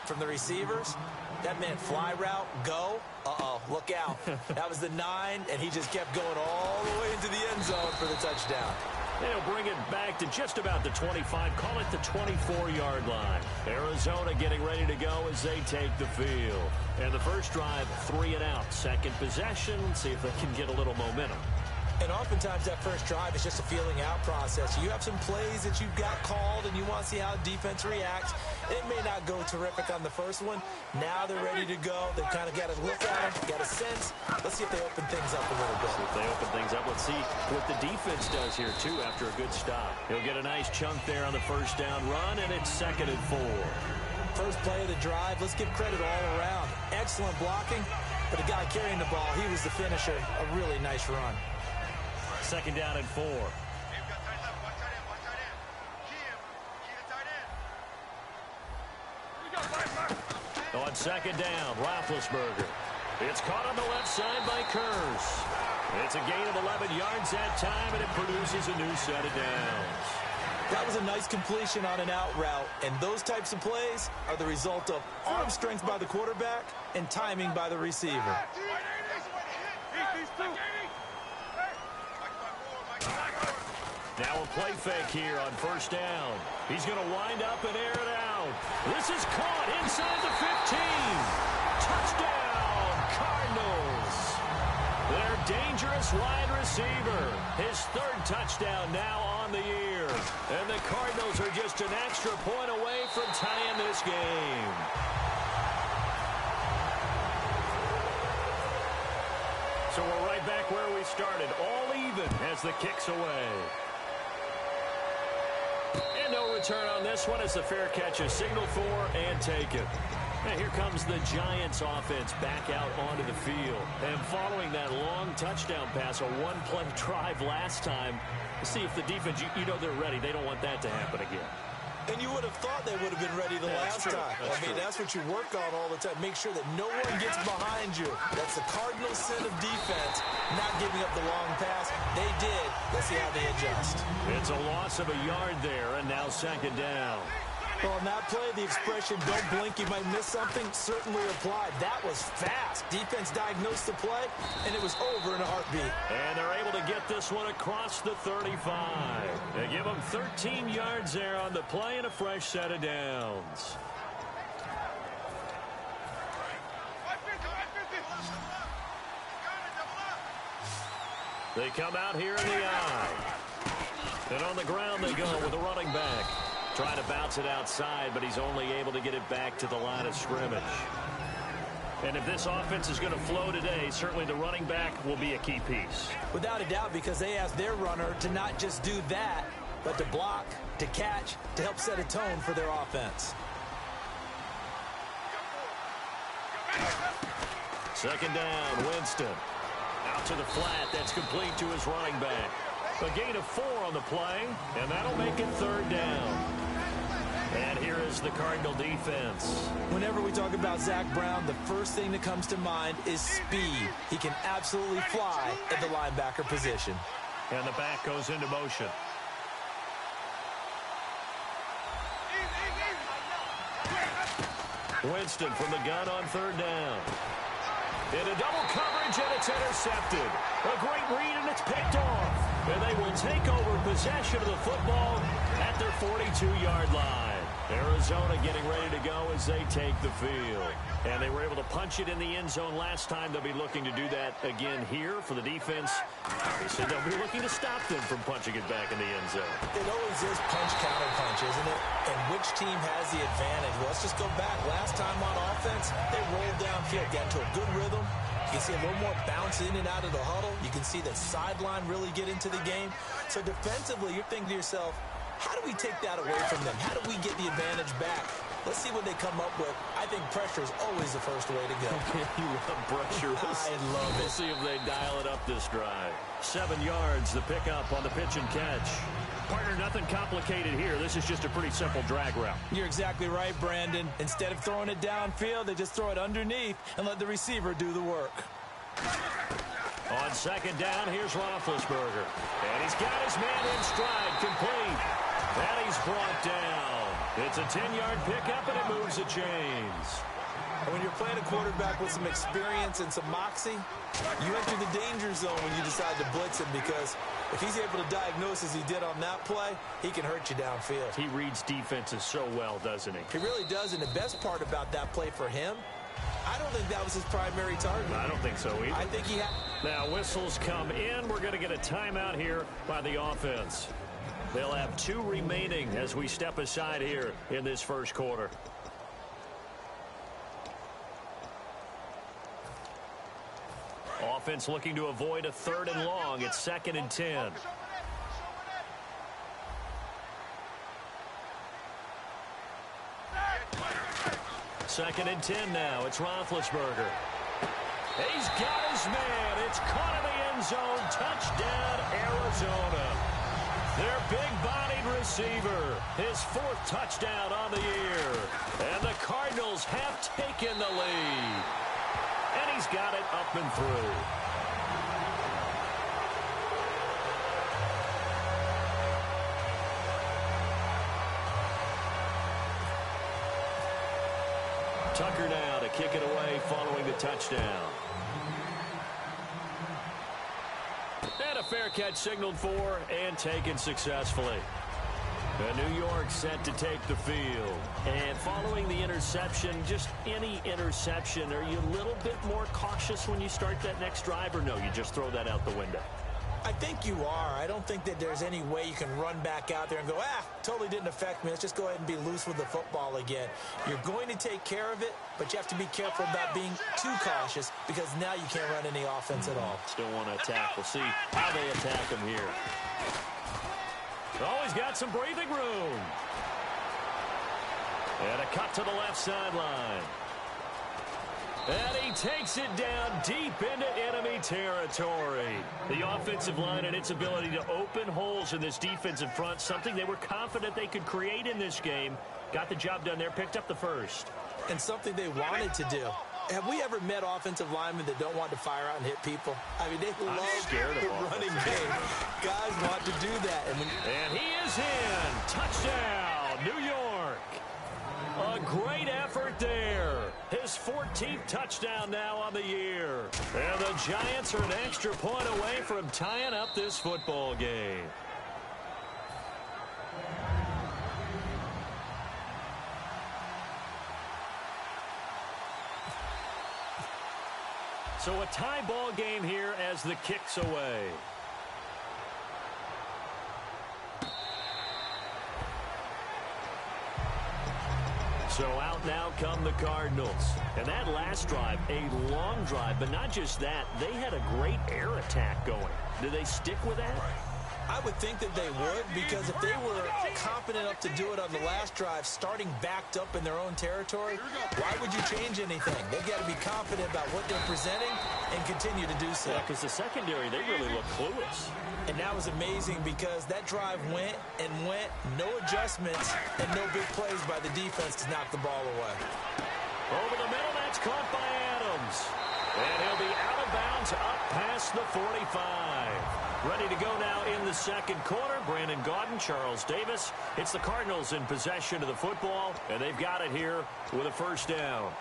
from the receivers. That meant fly route, go. Uh-oh, look out. That was the 9, and he just kept going all the way into the end zone for the touchdown. They'll bring it back to just about the 25, call it the 24-yard line. Arizona getting ready to go as they take the field. And the first drive, 3 and out. Second possession, see if they can get a little momentum. And oftentimes that first drive is just a feeling out process. You have some plays that you've got called and you want to see how defense reacts. It may not go terrific on the first one. Now they're ready to go. They've kind of got to look at them, got a sense. Let's see if they open things up a little bit. See if they open things up. Let's see what the defense does here, too, after a good stop. He'll get a nice chunk there on the first down run, and it's 2nd and 4. First play of the drive, let's give credit all around. Excellent blocking, but the guy carrying the ball, he was the finisher. A really nice run. 2nd down and 4. On 2nd down, Roethlisberger. It's caught on the left side by Kurz. It's a gain of 11 yards that time, and it produces a new set of downs. That was a nice completion on an out route, and those types of plays are the result of arm strength by the quarterback and timing by the receiver. Now a play fake here on 1st down. He's going to wind up and air it out. This is caught inside the 15. Touchdown, Cardinals. Their dangerous wide receiver. His 3rd touchdown now on the year. And the Cardinals are just an extra point away from tying this game. So we're right back where we started. All even as the kick's away. And no return on this one as the fair catch is signaled for and taken. And here comes the Giants offense back out onto the field. And following that long touchdown pass, a one-play drive last time, see if the defense, you know they're ready. They don't want that to happen again. And you would have thought they would have been ready the last time. That's what you work on all the time. Make sure that no one gets behind you. That's the Cardinals' sin of defense, not giving up the long pass. They did. Let's see how they adjust. It's a loss of a yard there, and now 2nd down. Well, on that play, the expression, don't blink, you might miss something, certainly applied. That was fast. Defense diagnosed the play, and it was over in a heartbeat. And they're able to get this one across the 35. They give them 13 yards there on the play and a fresh set of downs. They come out here in the eye. And on the ground they go with a running back. Trying to bounce it outside, but he's only able to get it back to the line of scrimmage. And if this offense is going to flow today, certainly the running back will be a key piece. Without a doubt, because they asked their runner to not just do that, but to block, to catch, to help set a tone for their offense. 2nd down, Winston. Out to the flat, that's complete to his running back. A gain of 4 on the play, and that'll make it 3rd down. And here is the Cardinal defense. Whenever we talk about Zach Brown, the first thing that comes to mind is speed. He can absolutely fly at the linebacker position. And the back goes into motion. Winston from the gun on 3rd down. In a double coverage, and it's intercepted. A great read, and it's picked off. And they will take over possession of the football at their 42-yard line. Arizona getting ready to go as they take the field. And they were able to punch it in the end zone last time. They'll be looking to do that again here for the defense. Obviously, they'll be looking to stop them from punching it back in the end zone. It always is punch-counter-punch, isn't it? And which team has the advantage? Well, let's just go back. Last time on offense, they rolled downfield, got into a good rhythm. You can see a little more bounce in and out of the huddle. You can see the sideline really get into the game. So defensively, you're thinking to yourself, how do we take that away from them? How do we get the advantage back? Let's see what they come up with. I think pressure is always the first way to go. You love pressure. I love it. We'll see if they dial it up this drive. 7 yards, the pickup on the pitch and catch. Partner, nothing complicated here. This is just a pretty simple drag route. You're exactly right, Brandon. Instead of throwing it downfield, they just throw it underneath and let the receiver do the work. On 2nd down, here's Roethlisberger. And he's got his man in stride, complete. And he's brought down. It's a 10-yard pickup, and it moves the chains. When you're playing a quarterback with some experience and some moxie, you enter the danger zone when you decide to blitz him, because if he's able to diagnose as he did on that play, he can hurt you downfield. He reads defenses so well, doesn't he? He really does, and the best part about that play for him, I don't think that was his primary target. I don't think so either. I think he had... Now whistles come in. We're going to get a timeout here by the offense. They'll have 2 remaining as we step aside here in this first quarter. Offense looking to avoid a 3rd and long. It's 2nd and 10. Second and 10 now. It's Roethlisberger. He's got his man. It's caught in the end zone. Touchdown, Arizona. Their big-bodied receiver. His 4th touchdown on the year. And the Cardinals have taken the lead. And he's got it up and through. Tucker now to kick it away following the touchdown. And a fair catch signaled for and taken successfully. New York set to take the field. And following the interception, just any interception, are you a little bit more cautious when you start that next drive, or no, you just throw that out the window? I think you are. I don't think that there's any way you can run back out there and go, totally didn't affect me. Let's just go ahead and be loose with the football again. You're going to take care of it, but you have to be careful about being too cautious, because now you can't run any offense at all. Still want to attack. We'll see how they attack him here. Oh, he's got some breathing room. And a cut to the left sideline. And he takes it down deep into enemy territory. The offensive line and its ability to open holes in this defensive front, something they were confident they could create in this game. Got the job done there, picked up the first. And something they wanted to do. Have we ever met offensive linemen that don't want to fire out and hit people? I mean, they love the running game. Guys want to do that. And he is in. Touchdown, New York. A great effort there. His 14th touchdown now on the year. And the Giants are an extra point away from tying up this football game. So a tie ball game here as the kick's away. So out now come the Cardinals. And that last drive, a long drive, but not just that, they had a great air attack going. Do they stick with that? I would think that they would, because if they were confident enough to do it on the last drive, starting backed up in their own territory, why would you change anything? They've got to be confident about what they're presenting and continue to do so. Yeah, because the secondary, they really look clueless. And that was amazing, because that drive went and went, no adjustments, and no big plays by the defense to knock the ball away. Over the middle, that's caught by Adams. And he'll be out of bounds up past the 45. Ready to go now in the second quarter. Brandon Gaudin, Charles Davis. It's the Cardinals in possession of the football, and they've got it here with a first down.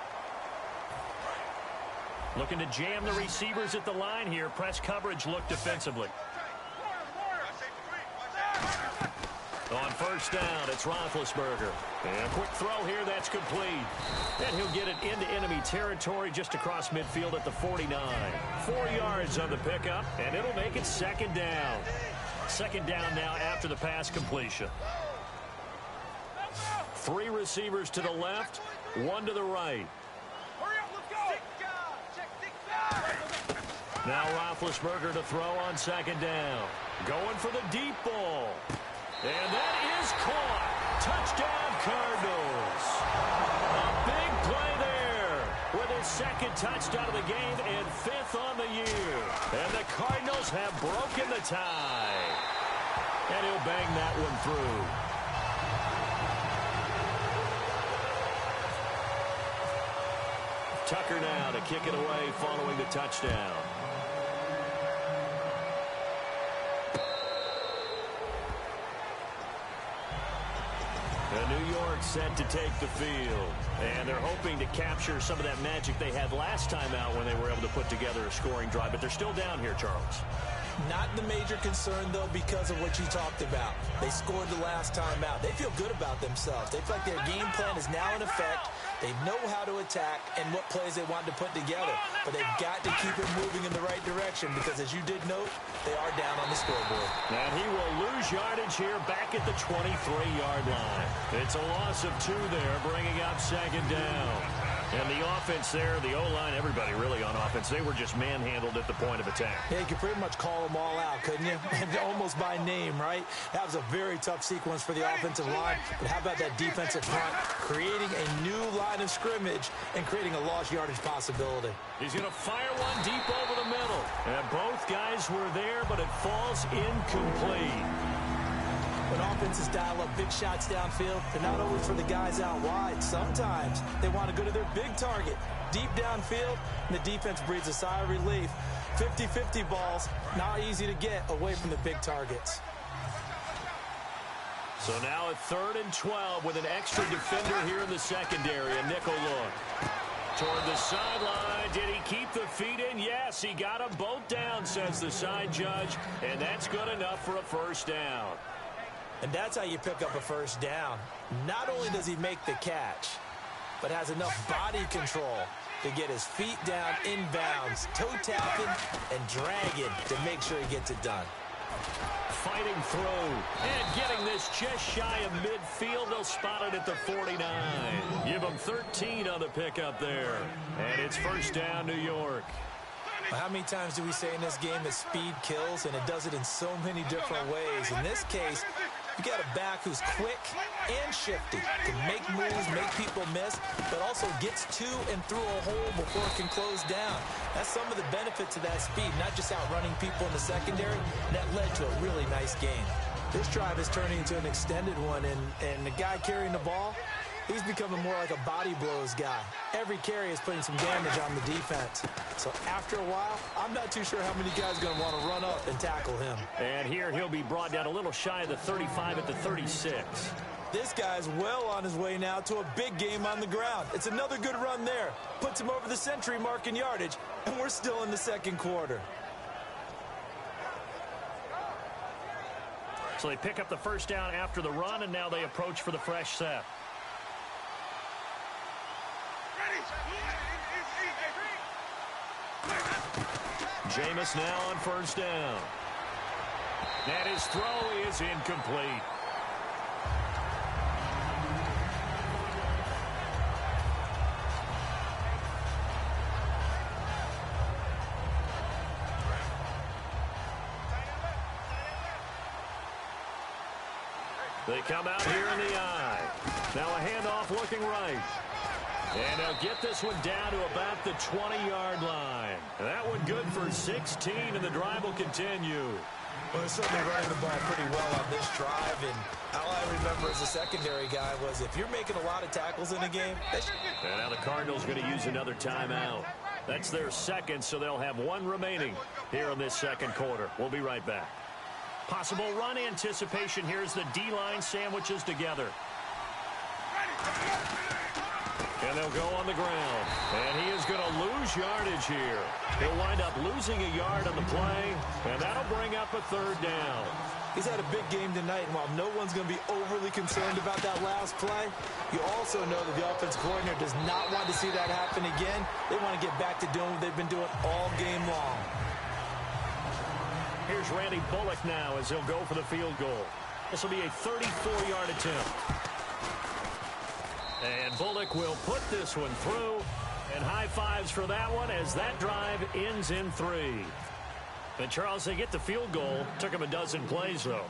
Looking to jam the receivers at the line here. Press coverage look defensively. On first down, it's Roethlisberger. And a quick throw here, that's complete. And he'll get it into enemy territory just across midfield at the 49. 4 yards on the pickup, and it'll make it second down. Second down now after the pass completion. 3 receivers to the left, 1 to the right. Now Roethlisberger to throw on second down. Going for the deep ball. And that is caught. Touchdown, Cardinals. A big play there with his second touchdown of the game and 5th on the year. And the Cardinals have broken the tie. And he'll bang that one through. Tucker now to kick it away following the touchdown. set to take the field. And they're hoping to capture some of that magic they had last time out when they were able to put together a scoring drive. But they're still down here, Charles. Not the major concern, though, because of what you talked about. They scored the last time out. They feel good about themselves. They feel like their game plan is now in effect. They know how to attack and what plays they want to put together. But they've got to keep it moving in the right direction because, as you did note, they are down on the scoreboard. And he will lose yardage here back at the 23-yard line. It's a loss of 2 there, bringing up second down. And the offense there, the O-line, everybody really on offense, they were just manhandled at the point of attack. Yeah, you could pretty much call them all out, couldn't you? Almost by name, right? That was a very tough sequence for the offensive line. But how about that defensive front creating a new line of scrimmage and creating a lost yardage possibility? He's going to fire one deep over the middle. And both guys were there, but it falls incomplete. When offenses dial up big shots downfield, they're not always for the guys out wide. Sometimes they want to go to their big target, deep downfield, and the defense breathes a sigh of relief. 50-50 balls, not easy to get away from the big targets. So now a 3rd and 12 with an extra defender here in the secondary, a nickel look. Toward the sideline, did he keep the feet in? Yes, he got them both down, says the side judge, and that's good enough for a first down. And that's how you pick up a first down. Not only does he make the catch, but has enough body control to get his feet down inbounds, toe tapping and dragging to make sure he gets it done. Fighting through and getting this just shy of midfield. They'll spot it at the 49. Give them 13 on the pickup there. And it's first down, New York. How many times do we say in this game that speed kills, and it does it in so many different ways? In this case, you got a back who's quick and shifty, can make moves, make people miss, but also gets to and through a hole before it can close down. That's some of the benefits of that speed, not just outrunning people in the secondary. That led to a really nice game. This drive is turning into an extended one, and the guy carrying the ball, he's becoming more like a body blows guy. Every carry is putting some damage on the defense. So after a while, I'm not too sure how many guys are going to want to run up and tackle him. And here he'll be brought down a little shy of the 35 at the 36. This guy's well on his way now to a big game on the ground. It's another good run there. Puts him over the century mark in yardage, and we're still in the second quarter. So they pick up the first down after the run, and now they approach for the fresh set. Jameis now on first down. And his throw is incomplete. They come out here in the eye. Now a handoff looking right. And they'll get this one down to about the 20-yard line. And that one good for 16, and the drive will continue. Well, they're certainly running the ball pretty well on this drive, and all I remember as a secondary guy was if you're making a lot of tackles in a game. And now the Cardinals going to use another timeout. That's their second, so they'll have one remaining here in this second quarter. We'll be right back. Possible run anticipation here as the D-line sandwiches together. And they'll go on the ground. And he is going to lose yardage here. He'll wind up losing a yard on the play, and that'll bring up a third down. He's had a big game tonight, and while no one's going to be overly concerned about that last play, you also know that the offensive coordinator does not want to see that happen again. They want to get back to doing what they've been doing all game long. Here's Randy Bullock now as he'll go for the field goal. This will be a 34-yard attempt. And Bullock will put this one through. And high fives for that one as that drive ends in 3. And Charles, they get the field goal. Took him a dozen plays, though.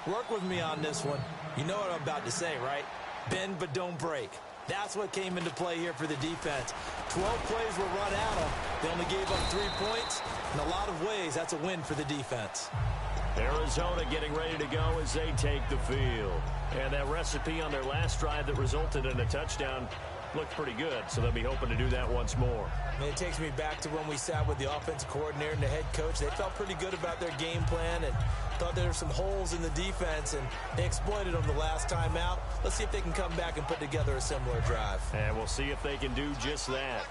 Work with me on this one. You know what I'm about to say, right? Bend but don't break. That's what came into play here for the defense. 12 plays were run at them. They only gave up 3 points. In a lot of ways, that's a win for the defense. Arizona getting ready to go as they take the field. And that recipe on their last drive that resulted in a touchdown, looked pretty good, so they'll be hoping to do that once more. It takes me back to when we sat with the offensive coordinator and the head coach. They felt pretty good about their game plan and thought there were some holes in the defense, and they exploited them the last time out. Let's see if they can come back and put together a similar drive. And we'll see if they can do just that.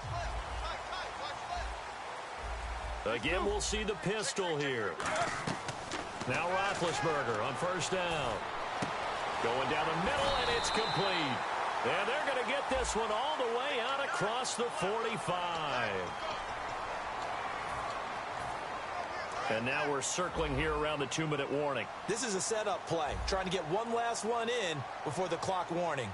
Again, we'll see the pistol here. Now Roethlisberger on first down. Going down the middle, and it's complete. And they're going to get this one all the way out across the 45. And now we're circling here around the 2-minute warning. This is a setup play, trying to get one last one in before the clock warning.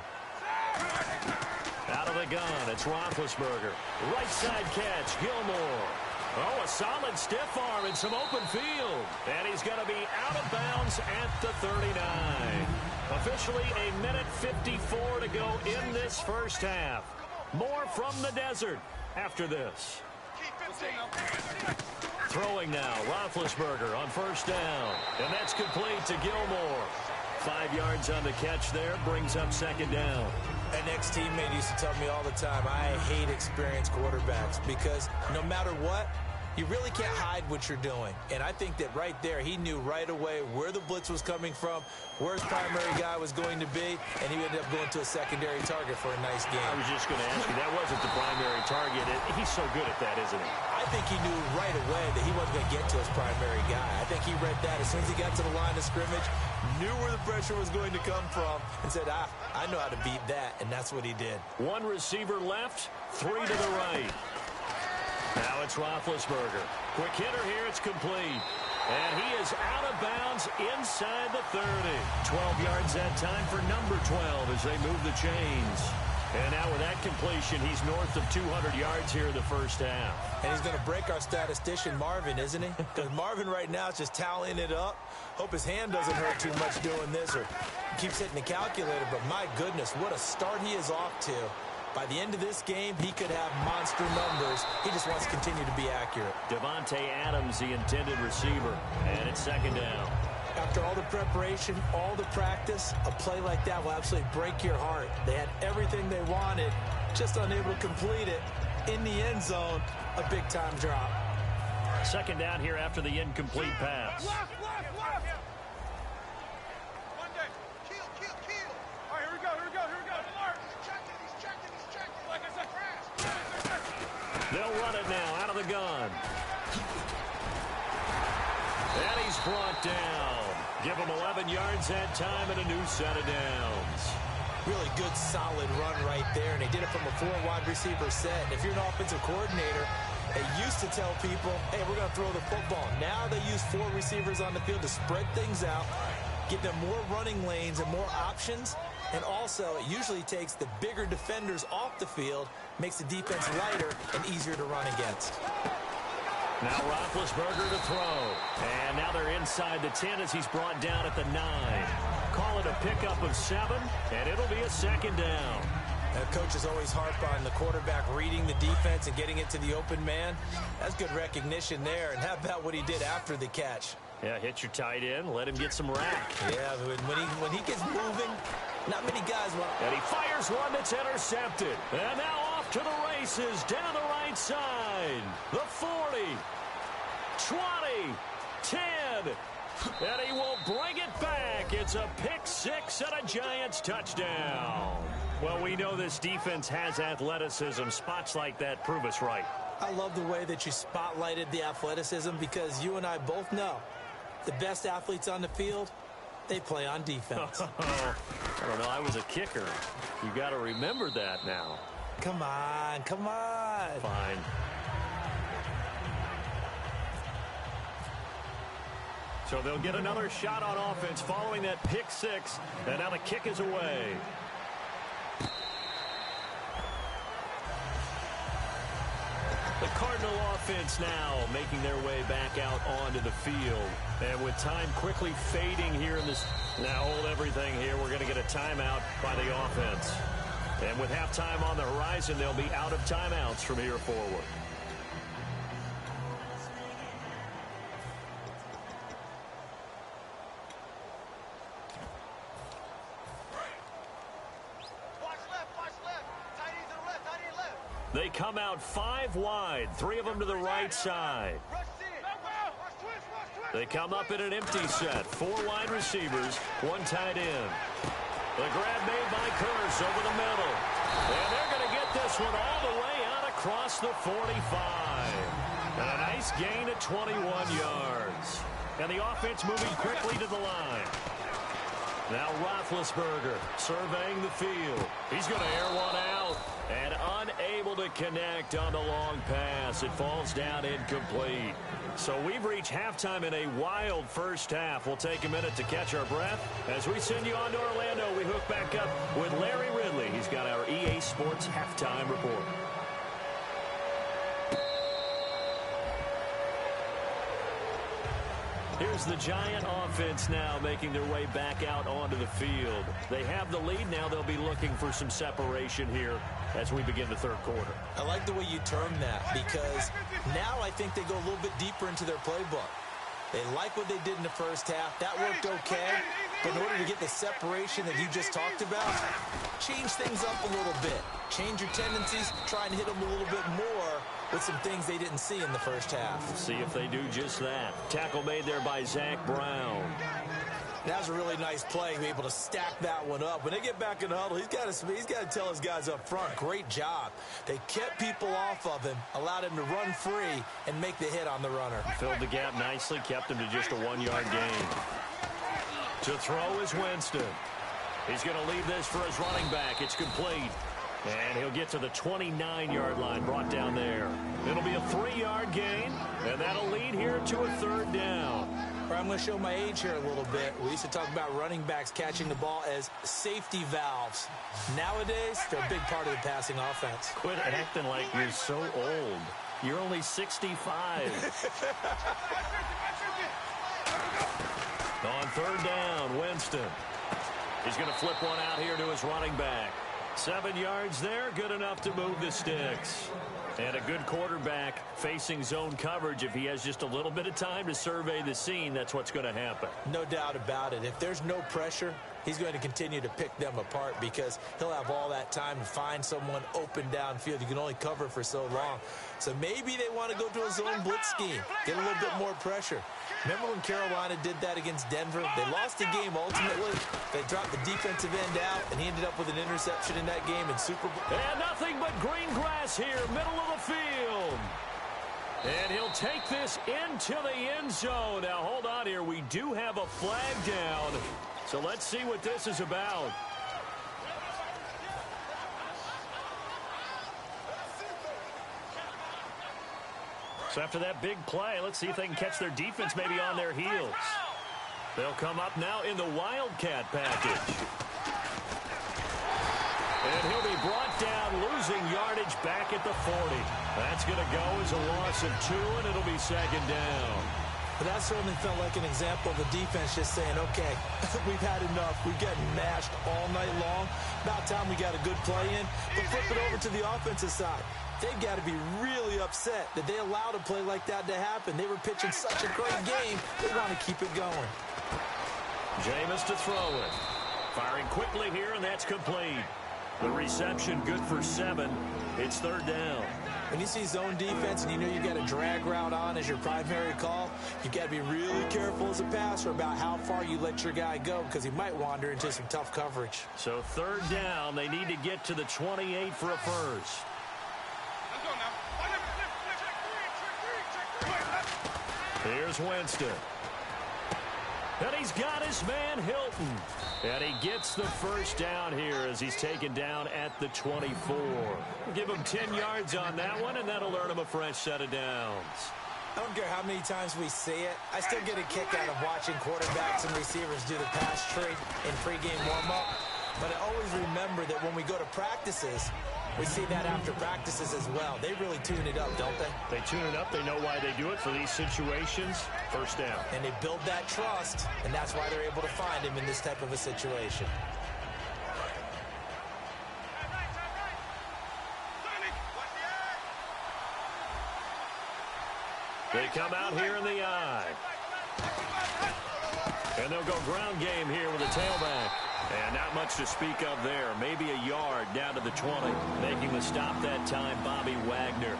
Out of the gun, it's Roethlisberger. Right side catch, Gilmore. Oh, a solid stiff arm and some open field. And he's going to be out of bounds at the 39. Officially a minute 54 to go in this first half. More from the desert after this. Throwing now, Roethlisberger on first down. And that's complete to Gilmore. 5 yards on the catch there, brings up second down. An ex-teammate used to tell me all the time, I hate experienced quarterbacks because no matter what, you really can't hide what you're doing. And I think that right there, he knew right away where the blitz was coming from, where his primary guy was going to be, and he ended up going to a secondary target for a nice game. I was just going to ask you, that wasn't the primary target. He's so good at that, isn't he? I think he knew right away that he wasn't going to get to his primary guy. I think he read that as soon as he got to the line of scrimmage, knew where the pressure was going to come from, and said, I know how to beat that, and that's what he did. One receiver left, 3 to the right. Now it's Roethlisberger. Quick hitter here, it's complete. And he is out of bounds inside the 30. 12 yards that time for number 12 as they move the chains. And now with that completion, he's north of 200 yards here in the first half. And he's going to break our statistician, Marvin, isn't he? Because Marvin right now is just tallying it up. Hope his hand doesn't hurt too much doing this or keeps hitting the calculator. But my goodness, what a start he is off to. By the end of this game, he could have monster numbers. He just wants to continue to be accurate. Devontae Adams, the intended receiver. And it's second down. After all the preparation, all the practice, a play like that will absolutely break your heart. They had everything they wanted, just unable to complete it. In the end zone, a big-time drop. Second down here after the incomplete pass. They'll run it now out of the gun. And he's brought down. Give him 11 yards that time and a new set of downs. Really good, solid run right there, and they did it from a 4-wide receiver set. And if you're an offensive coordinator, they used to tell people, hey, we're going to throw the football. Now they use 4 receivers on the field to spread things out, give them more running lanes and more options. And also, it usually takes the bigger defenders off the field, makes the defense lighter and easier to run against. Now Roethlisberger to throw. And now they're inside the 10 as he's brought down at the 9. Call it a pickup of 7, and it'll be a second down. Coaches always harp on the quarterback reading the defense and getting it to the open man. That's good recognition there. And how about what he did after the catch? Yeah, hit your tight end, let him get some rack. Yeah, when he gets moving, not many guys want. And he fires one that's intercepted. And now off to the races down the right side. The 40, 20, 10. And he will bring it back. It's a pick 6 and a Giants touchdown. Well, we know this defense has athleticism. Spots like that prove us right. I love the way that you spotlighted the athleticism because you and I both know the best athletes on the field, they play on defense. I don't know. I was a kicker. You got to remember that now. Come on. Come on. Fine. So they'll get another shot on offense following that pick 6. And now the kick is away. The Cardinal offense now making their way back out onto the field. And with time quickly fading here in this. Now hold everything here. We're going to get a timeout by the offense. And with halftime on the horizon, they'll be out of timeouts from here forward. They come out 5 wide, 3 of them to the right side. They come up in an empty set, 4 wide receivers, 1 tight end. The grab made by Curse over the middle. And they're going to get this one all the way out across the 45. And a nice gain at 21 yards. And the offense moving quickly to the line. Now Roethlisberger surveying the field. He's going to air one out and unable to connect on the long pass. It falls down incomplete. So we've reached halftime in a wild first half. We'll take a minute to catch our breath. As we send you on to Orlando, we hook back up with Larry Ridley. He's got our EA Sports halftime report. Here's the Giant offense now making their way back out onto the field. They have the lead now. They'll be looking for some separation here as we begin the third quarter. I like the way you term that because now I think they go a little bit deeper into their playbook. They like what they did in the first half. That worked okay. But in order to get the separation that you just talked about, change things up a little bit. Change your tendencies. Try and hit them a little bit more with some things they didn't see in the first half. See if they do just that. Tackle made there by Zach Brown. That was a really nice play, be able to stack that one up. When they get back in the huddle, he's got to tell his guys up front, great job. They kept people off of him, allowed him to run free, and make the hit on the runner. Filled the gap nicely, kept him to just a 1-yard gain. To throw is Winston. He's going to leave this for his running back. It's complete. And he'll get to the 29-yard line, brought down there. It'll be a 3-yard gain, and that'll lead here to a third down. I'm going to show my age here a little bit. We used to talk about running backs catching the ball as safety valves. Nowadays, they're a big part of the passing offense. Quit acting like you're so old. You're only 65. On third down, Winston. He's going to flip one out here to his running back. 7 yards there, good enough to move the sticks. And a good quarterback facing zone coverage. If he has just a little bit of time to survey the scene, that's what's going to happen. No doubt about it. If there's no pressure, he's going to continue to pick them apart because he'll have all that time to find someone open downfield. You can only cover for so long. So maybe they want to go to a zone blitz scheme, get a little bit more pressure. Remember when Carolina did that against Denver? They lost the game ultimately. They dropped the defensive end out, and he ended up with an interception in that game in Super Bowl. And nothing but green grass here, middle of the field. And he'll take this into the end zone. Now, hold on here. We do have a flag down. So let's see what this is about. So after that big play, let's see if they can catch their defense maybe on their heels. They'll come up now in the Wildcat package. And he'll be brought down, losing yardage back at the 40. That's going to go as a loss of 2, and it'll be second down. But that certainly felt like an example of the defense just saying, okay, we've had enough. We've gotten mashed all night long. About time we got a good play in. But flip it over to the offensive side. They've got to be really upset that they allowed a play like that to happen. They were pitching such a great game. They want to keep it going. Jameis to throw it. Firing quickly here, and that's complete. The reception good for 7. It's third down. When you see zone defense and you know you've got a drag route on as your primary call, you've got to be really careful as a passer about how far you let your guy go because he might wander into some tough coverage. So third down, they need to get to the 28 for a first. Here's Winston. And he's got his man Hilton. And he gets the first down here as he's taken down at the 24. We'll give him 10 yards on that one, and that'll earn him a fresh set of downs. I don't care how many times we see it. I still get a kick out of watching quarterbacks and receivers do the pass tree in pregame warm-up. But I always remember that when we go to practices, we see that after practices as well. They really tune it up, don't they? They tune it up. They know why they do it for these situations. First down. And they build that trust, and that's why they're able to find him in this type of a situation. They come out here in the eye. And they'll go ground game here with a tailback. And not much to speak of there. Maybe a yard down to the 20. Making the stop that time, Bobby Wagner.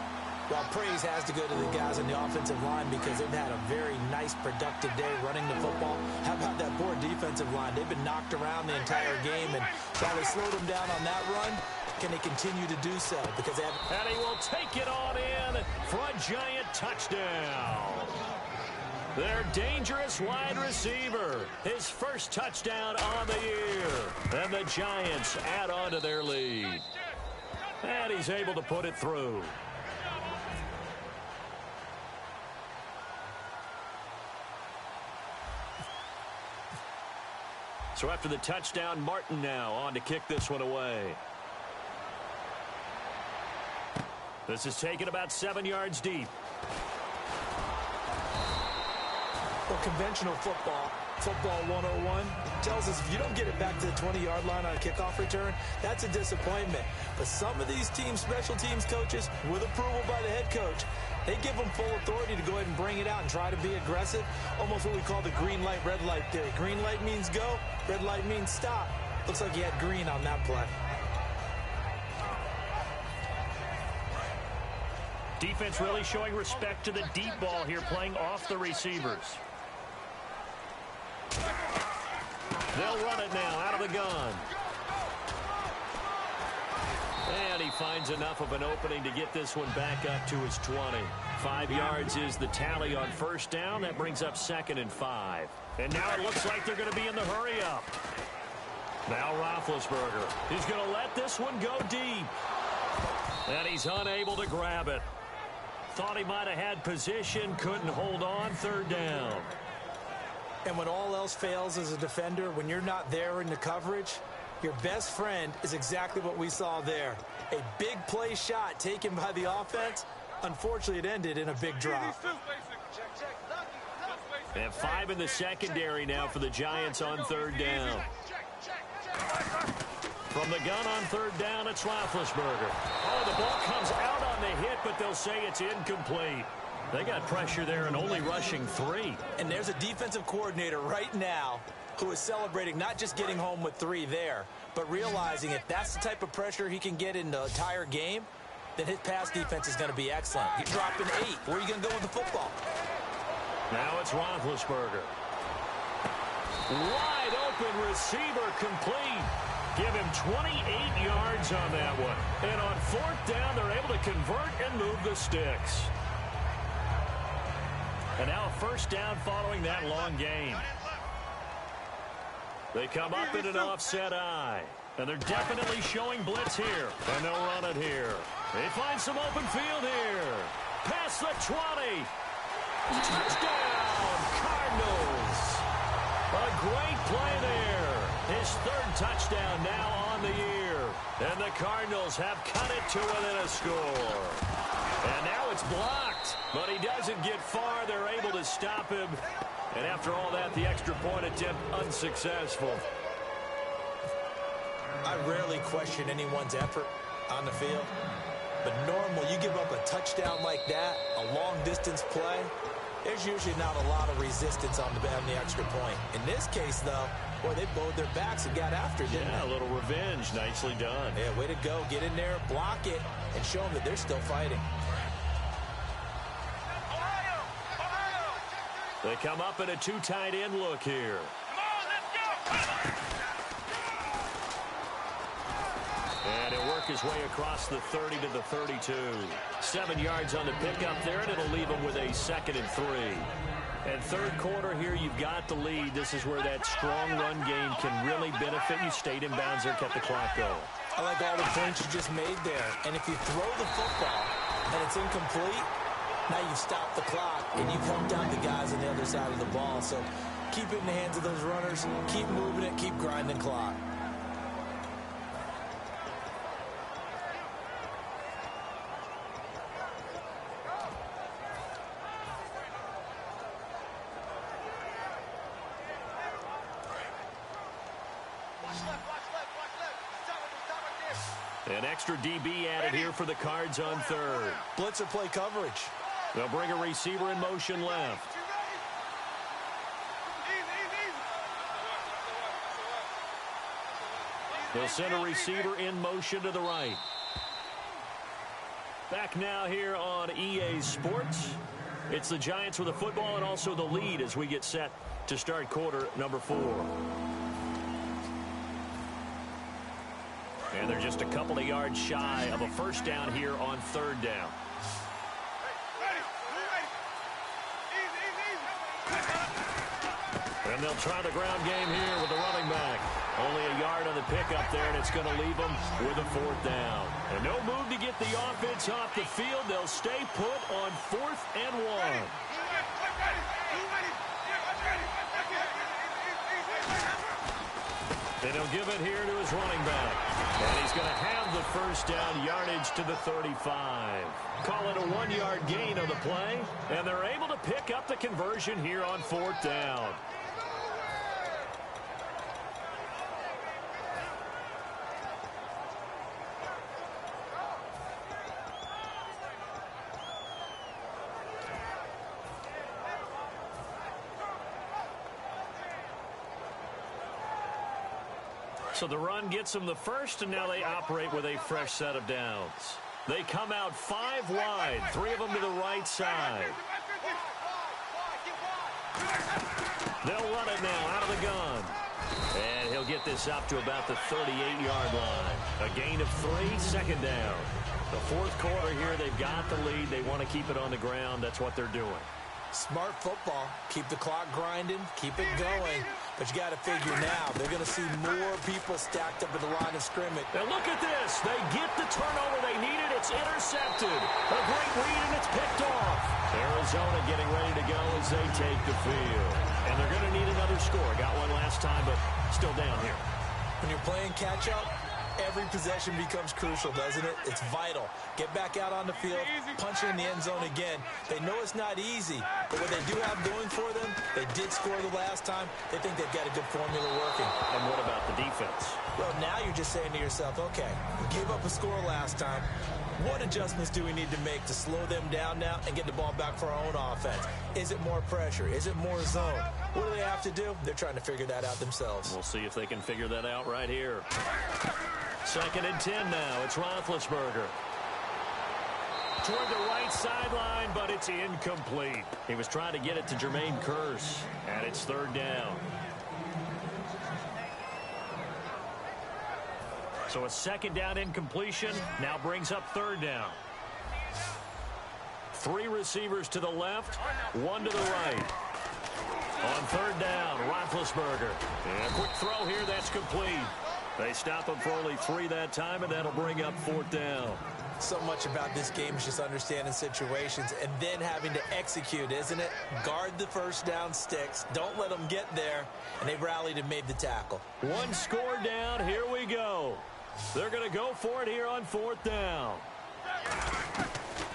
Well, praise has to go to the guys on the offensive line because they've had a very nice, productive day running the football. How about that poor defensive line? They've been knocked around the entire game, and while they slowed them down on that run, can they continue to do so? Because they have... And he will take it on in for a giant touchdown. Their dangerous wide receiver, his first touchdown on the year. And the Giants add on to their lead. And he's able to put it through. So after the touchdown, Martin now on to kick this one away. This is taken about 7 yards deep. Well, conventional football 101, tells us if you don't get it back to the 20-yard line on a kickoff return, that's a disappointment. But some of these teams, special teams coaches, with approval by the head coach, they give them full authority to go ahead and bring it out and try to be aggressive. Almost what we call the green light, red light theory. Green light means go, red light means stop. Looks like he had green on that play. Defense really showing respect to the deep ball here, playing off the receivers. They'll run it now out of the gun. And he finds enough of an opening to get this one back up to his 20. 5 yards is the tally on first down. That brings up 2nd and 5. And now it looks like they're going to be in the hurry up. Now Roethlisberger. He's going to let this one go deep. And he's unable to grab it. Thought he might have had position, couldn't hold on. 3rd down. And when all else fails as a defender, when you're not there in the coverage, your best friend is exactly what we saw there. A big play shot taken by the offense. Unfortunately, it ended in a big drop. And 5 in the secondary now for the Giants on 3rd down. From the gun on 3rd down, it's Roethlisberger. Oh, the ball comes out on the hit, but they'll say it's incomplete. They got pressure there and only rushing 3. And there's a defensive coordinator right now who is celebrating not just getting home with 3 there, but realizing if that's the type of pressure he can get in the entire game, then his pass defense is going to be excellent. You're dropping 8. Where are you going to go with the football? Now it's Roethlisberger. Wide open receiver complete. Give him 28 yards on that one. And on 4th down, they're able to convert and move the sticks. And now a 1st down following that long gain. They come up in an offset eye. And they're definitely showing blitz here. And they'll run it here. They find some open field here. Past the 20. Touchdown, Cardinals. A great play there. His 3rd touchdown now on the year. And the Cardinals have cut it to within a score. And now it's blocked. But he doesn't get far. They're able to stop him. And after all that, the extra point attempt unsuccessful. I rarely question anyone's effort on the field. But normal, you give up a touchdown like that, a long-distance play, there's usually not a lot of resistance on the extra point. In this case, though, boy, they bowed their backs and got after it, didn't they? A little revenge. Nicely done. Yeah, way to go. Get in there, block it, and show them that they're still fighting. They come up in a 2 tight end look here. And he'll work his way across the 30 to the 32. 7 yards on the pickup there, and it'll leave him with a 2nd and 3. And 3rd quarter here, you've got the lead. This is where that strong run game can really benefit you. Stayed in bounds there, kept the clock going. I like all the points you just made there. And if you throw the football and it's incomplete, now you've stopped the clock and you've helped down the guys on the other side of the ball. So keep it in the hands of those runners. Keep moving it. Keep grinding clock. An extra DB added here for the Cards on 3rd. Blitzer play coverage. They'll bring a receiver in motion left. They'll send a receiver in motion to the right. Back now here on EA Sports. It's the Giants with the football and also the lead as we get set to start quarter number 4. And they're just a couple of yards shy of a first down here on third down. And they'll try the ground game here with the running back. Only a yard on the pickup there, and it's going to leave them with a fourth down. And no move to get the offense off the field. They'll stay put on 4th and 1. And he'll give it here to his running back. And he's going to have the first down, yardage to the 35. Call it a 1-yard gain on the play. And they're able to pick up the conversion here on 4th down. So the run gets them the first, and now they operate with a fresh set of downs. They come out 5 wide, 3 of them to the right side. They'll run it now out of the gun. And he'll get this up to about the 38-yard line. A gain of 3, second down. The fourth quarter here, they've got the lead. They want to keep it on the ground. That's what they're doing. Smart football. Keep the clock grinding. Keep it going. But you got to figure now, they're going to see more people stacked up at the line of scrimmage. Now look at this. They get the turnover they needed. It's intercepted. A great read, and it's picked off. Arizona getting ready to go as they take the field. And they're going to need another score. Got one last time, but still down here. When you're playing catch-up, every possession becomes crucial, doesn't it? It's vital. Get back out on the field, punch it in the end zone again. They know it's not easy, but what they do have going for them, they did score the last time. They think they've got a good formula working. And what about the defense? Well, now you're just saying to yourself, okay, we gave up a score last time. What adjustments do we need to make to slow them down now and get the ball back for our own offense? Is it more pressure? Is it more zone? What do they have to do? They're trying to figure that out themselves. We'll see if they can figure that out right here. 2nd and 10 now. It's Roethlisberger. Toward the right sideline, but it's incomplete. He was trying to get it to Jermaine Kearse, and it's 3rd down. So a 2nd down incompletion now brings up 3rd down. 3 receivers to the left, 1 to the right. On 3rd down, Roethlisberger. And a quick throw here, that's complete. They stop him for only 3 that time, and that'll bring up 4th down. So much about this game is just understanding situations and then having to execute, isn't it? Guard the first down sticks. Don't let them get there. And they rallied and made the tackle. 1 score down. Here we go. They're going to go for it here on 4th down.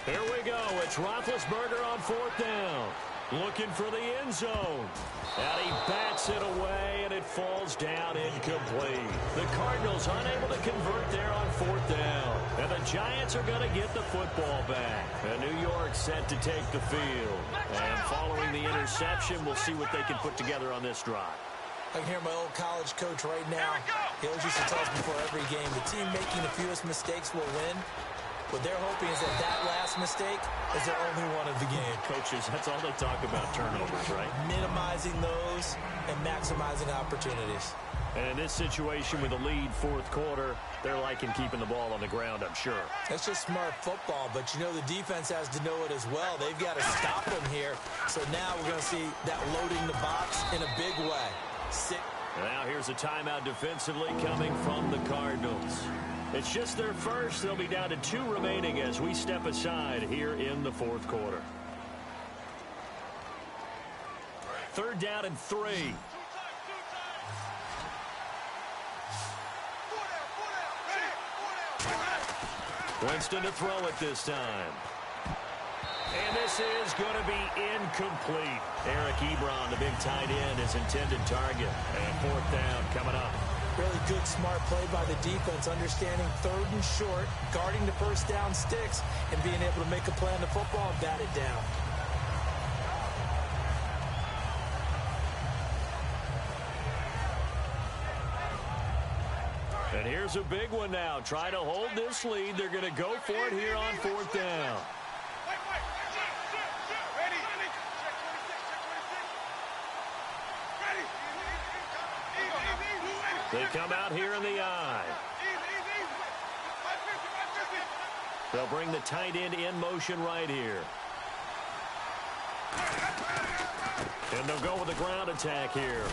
Here we go. It's Roethlisberger on 4th down. Looking for the end zone. And he bats it away, and it falls down incomplete. The Cardinals unable to convert there on 4th down. And the Giants are going to get the football back. And New York set to take the field. And following the interception, we'll see what they can put together on this drive. I can hear my old college coach right now. He always used to tell us before every game, the team making the fewest mistakes will win. What they're hoping is that that last mistake is their only one of the game. Coaches, that's all they talk about, turnovers, right? Minimizing those and maximizing opportunities. And in this situation with the lead 4th quarter, they're liking keeping the ball on the ground, I'm sure. That's just smart football, but you know the defense has to know it as well. They've got to stop them here. So now we're going to see that loading the box in a big way. Now here's a timeout defensively coming from the Cardinals. It's just their first. They'll be down to 2 remaining as we step aside here in the 4th quarter. 3rd down and 3. Winston to throw it this time. And this is going to be incomplete. Eric Ebron, the big tight end, is intended target. And 4th down coming up. Really good, smart play by the defense, understanding 3rd and short, guarding the first down sticks, and being able to make a play on the football and bat it down. And here's a big one now. Try to hold this lead. They're going to go for it here on 4th down. They come out here in the eye. They'll bring the tight end in motion right here. And they'll go with the ground attack here.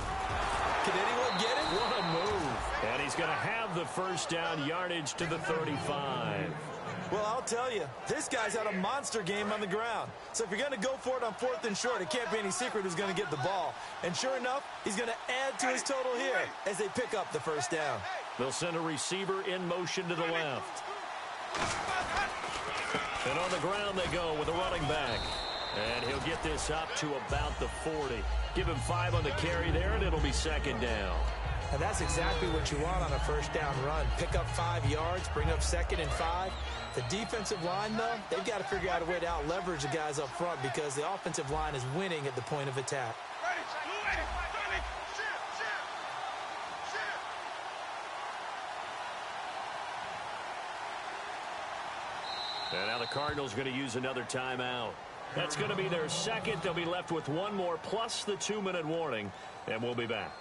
Can anyone get it? What a move. And he's going to have the first down, yardage to the 35. Well, I'll tell you, this guy's had a monster game on the ground. So if you're going to go for it on 4th and short, it can't be any secret who's going to get the ball. And sure enough, he's going to add to his total here as they pick up the first down. They'll send a receiver in motion to the left. And on the ground they go with a running back. And he'll get this up to about the 40. Give him 5 on the carry there, and it'll be 2nd down. And that's exactly what you want on a first down run. Pick up 5 yards, bring up 2nd and 5. The defensive line, though, they've got to figure out a way to out-leverage the guys up front because the offensive line is winning at the point of attack. And now the Cardinals are going to use another timeout. That's going to be their second. They'll be left with one more plus the 2-minute warning, and we'll be back.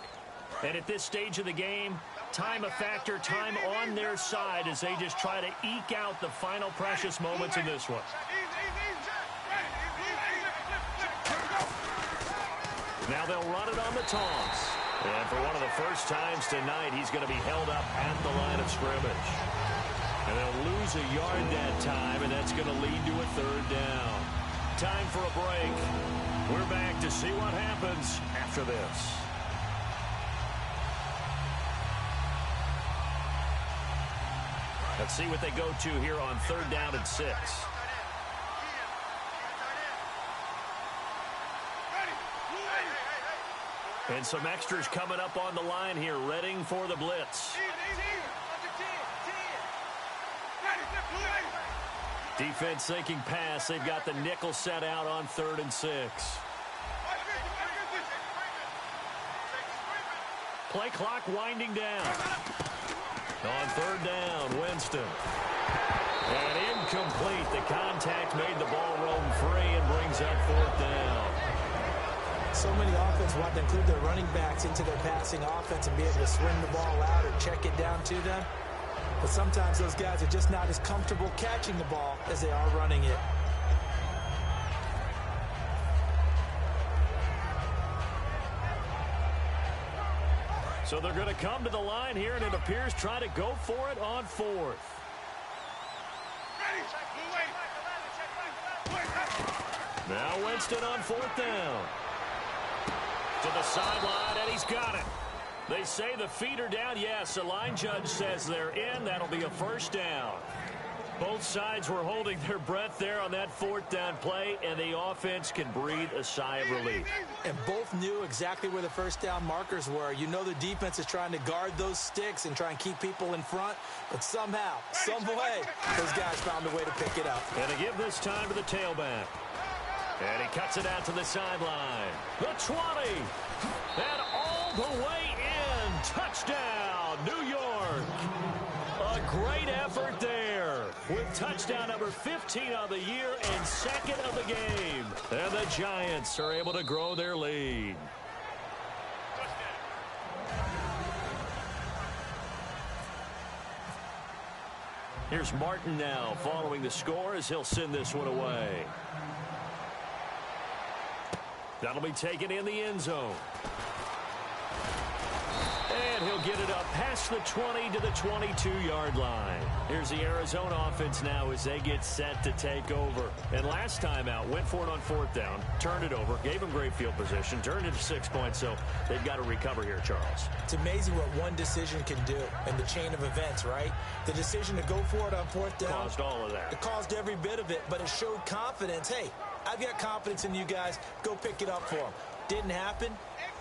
And at this stage of the game, time a factor, time on their side as they just try to eke out the final precious moments in this one. Now they'll run it on the toss. And for one of the first times tonight, he's going to be held up at the line of scrimmage. And they'll lose a yard that time, and that's going to lead to a 3rd down. Time for a break. We're back to see what happens after this. Let's see what they go to here on 3rd down and 6. And some extras coming up on the line here, readying for the blitz. Defense thinking pass. They've got the nickel set out on 3rd and 6. Play clock winding down. On 3rd down, Winston. And incomplete. The contact made the ball roam free and brings up 4th down. So many offenses want to include their running backs into their passing offense and be able to swing the ball out or check it down to them. But sometimes those guys are just not as comfortable catching the ball as they are running it. So they're going to come to the line here, and it appears try to go for it on 4th. Now Winston on 4th down. To the sideline, and he's got it. They say the feet are down. Yes, the line judge says they're in. That'll be a first down. Both sides were holding their breath there on that 4th down play, and the offense can breathe a sigh of relief. And both knew exactly where the first down markers were. You know the defense is trying to guard those sticks and try and keep people in front, but somehow, some way, those guys found a way to pick it up. And to give this time to the tailback. And he cuts it out to the sideline. The 20. And all the way in. Touchdown, New York. A great effort there with touchdown number 15 of the year and 2nd of the game. And the Giants are able to grow their lead. Here's Martin now following the score as he'll send this one away. That'll be taken in the end zone. And he'll get it up past the 20 to the 22-yard line. Here's the Arizona offense now as they get set to take over. And last time out, went for it on 4th down, turned it over, gave them great field position, turned it to 6 points, so they've got to recover here, Charles. It's amazing what one decision can do in the chain of events, right? The decision to go for it on 4th down. Caused all of that. It caused every bit of it, but it showed confidence. Hey, I've got confidence in you guys. Go pick it up for them. Didn't happen.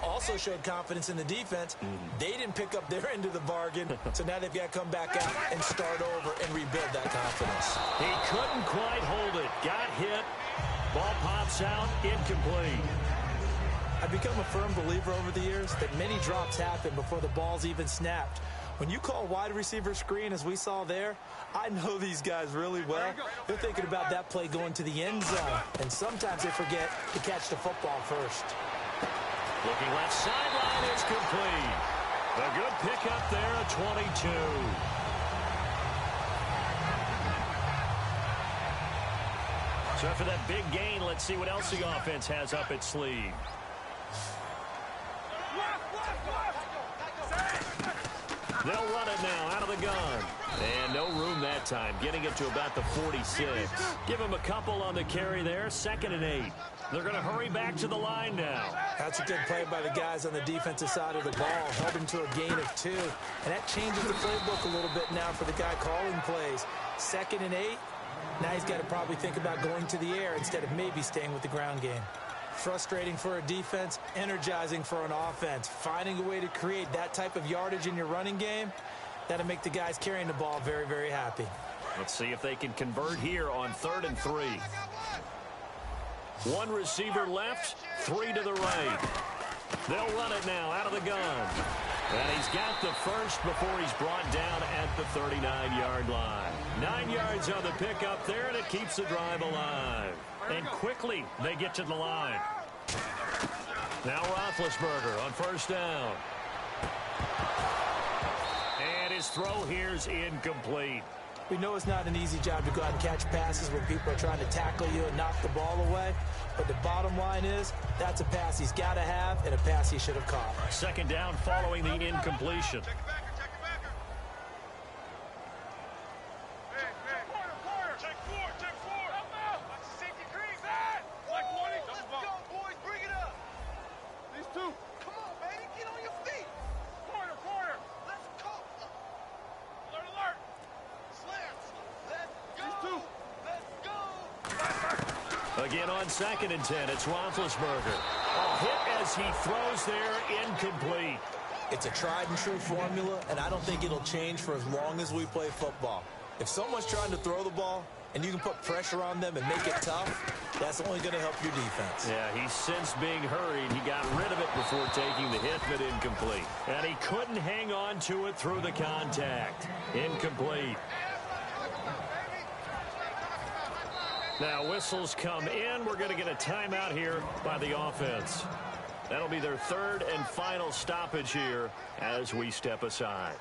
Also showed confidence in the defense. They didn't pick up their end of the bargain, so now they've got to come back out and start over and rebuild that confidence. He couldn't quite hold it. Got hit. Ball pops out. Incomplete. I've become a firm believer over the years that many drops happen before the ball's even snapped. When you call wide receiver screen, as we saw there, I know these guys really well. They're thinking about that play going to the end zone, and sometimes they forget to catch the football first. Looking left sideline is complete. A good pickup there at 22. So after that big gain, let's see what else the offense has up its sleeve. They'll run it now out of the gun. And no room that time, getting it to about the 46. Give him a couple on the carry there, 2nd and 8. They're going to hurry back to the line now. That's a good play by the guys on the defensive side of the ball. Held him to a gain of 2. And that changes the playbook a little bit now for the guy calling plays. 2nd and 8. Now he's got to probably think about going to the air instead of maybe staying with the ground game. Frustrating for a defense, energizing for an offense. Finding a way to create that type of yardage in your running game, that'll make the guys carrying the ball very, very happy. Let's see if they can convert here on 3rd and 3. One receiver left, 3 to the right. They'll run it now out of the gun. And he's got the first before he's brought down at the 39-yard line. 9 yards on the pickup there, and it keeps the drive alive. And quickly they get to the line. Now Roethlisberger on 1st down. And his throw here's incomplete. We know it's not an easy job to go out and catch passes when people are trying to tackle you and knock the ball away. But the bottom line is, that's a pass he's got to have and a pass he should have caught. 2nd down following the incompletion. Again on 2nd and 10, it's Roethlisberger. A hit as he throws there, incomplete. It's a tried and true formula, and I don't think it'll change for as long as we play football. If someone's trying to throw the ball and you can put pressure on them and make it tough, that's only going to help your defense. Yeah, he's since being hurried. He got rid of it before taking the hit, but incomplete. And he couldn't hang on to it through the contact. Incomplete. Now whistles come in. We're going to get a timeout here by the offense. That'll be their 3rd and final stoppage here as we step aside.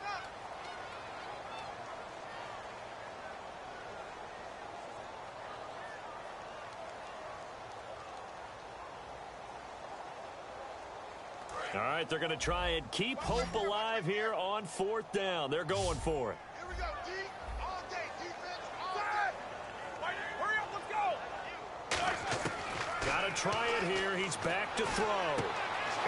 All right, they're going to try and keep hope alive here on 4th down. They're going for it. Here we go, D. All day, defense, all day. Hurry up, let's go. Got to try it here. He's back to throw.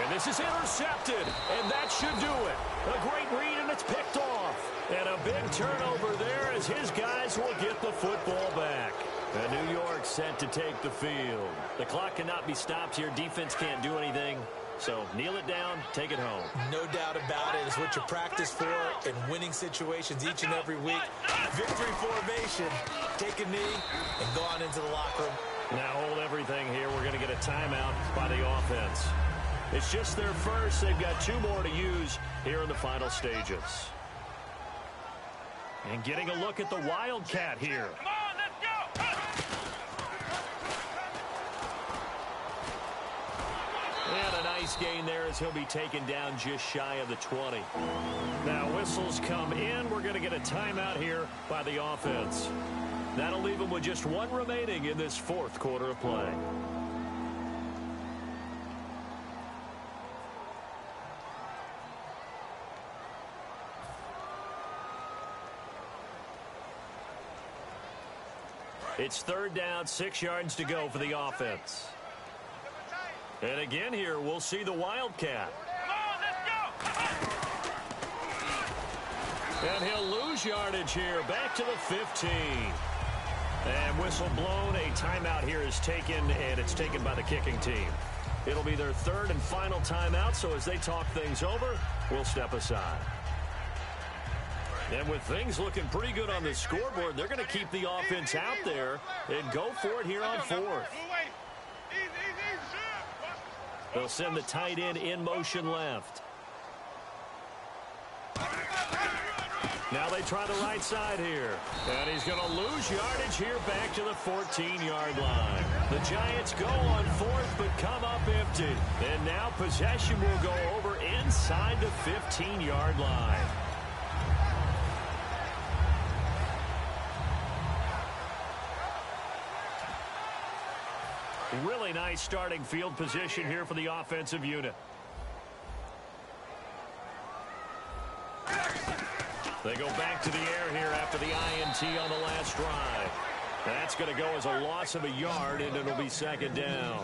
And this is intercepted, and that should do it. A great read, and it's picked off. And a big turnover there as his guys will get the football back. And New York set to take the field. The clock cannot be stopped here. Defense can't do anything. So kneel it down, take it home. No doubt about it. It's what you practice for in winning situations each and every week. Victory formation. Take a knee and go on into the locker room. Now hold everything here. We're going to get a timeout by the offense. It's just their first. They've got 2 more to use here in the final stages. And getting a look at the Wildcat here. Come on, let's go. And a nice gain there as he'll be taken down just shy of the 20. Now whistles come in. We're going to get a timeout here by the offense. That'll leave them with just 1 remaining in this 4th quarter of play. It's 3rd down, 6 yards to go for the offense. And again here, we'll see the Wildcat. Come on, let's go. And he'll lose yardage here, back to the 15. And whistle blown, a timeout here is taken, and it's taken by the kicking team. It'll be their 3rd and final timeout, so as they talk things over, we'll step aside. And with things looking pretty good on the scoreboard, they're going to keep the offense out there and go for it here on 4th. They'll send the tight end in motion left. Now they try the right side here. And he's going to lose yardage here back to the 14-yard line. The Giants go on fourth but come up empty. And now possession will go over inside the 15-yard line. Really nice starting field position here for the offensive unit. They go back to the air here after the INT on the last drive. That's going to go as a loss of a yard, and it'll be second down.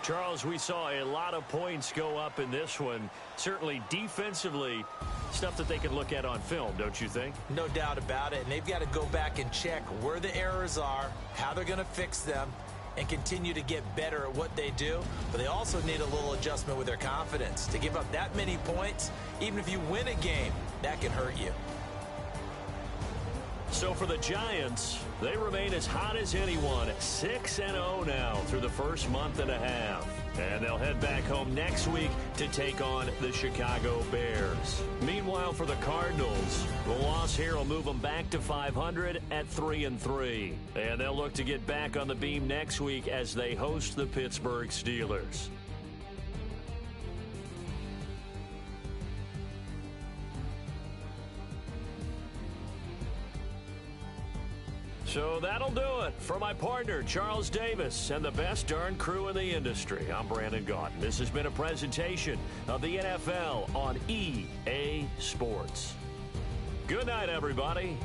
Charles, we saw a lot of points go up in this one. Certainly defensively, stuff that they can look at on film, don't you think? No doubt about it. And they've got to go back and check where the errors are, how they're going to fix them, and continue to get better at what they do. But they also need a little adjustment with their confidence. To give up that many points, even if you win a game, that can hurt you. So for the Giants, they remain as hot as anyone, 6-0 now through the first month and a half. And they'll head back home next week to take on the Chicago Bears. Meanwhile, for the Cardinals, the loss here will move them back to 500 at 3-3. And they'll look to get back on the beam next week as they host the Pittsburgh Steelers. So that'll do it. For my partner, Charles Davis, and the best darn crew in the industry, I'm Brandon Gaudin. This has been a presentation of the NFL on EA Sports. Good night, everybody.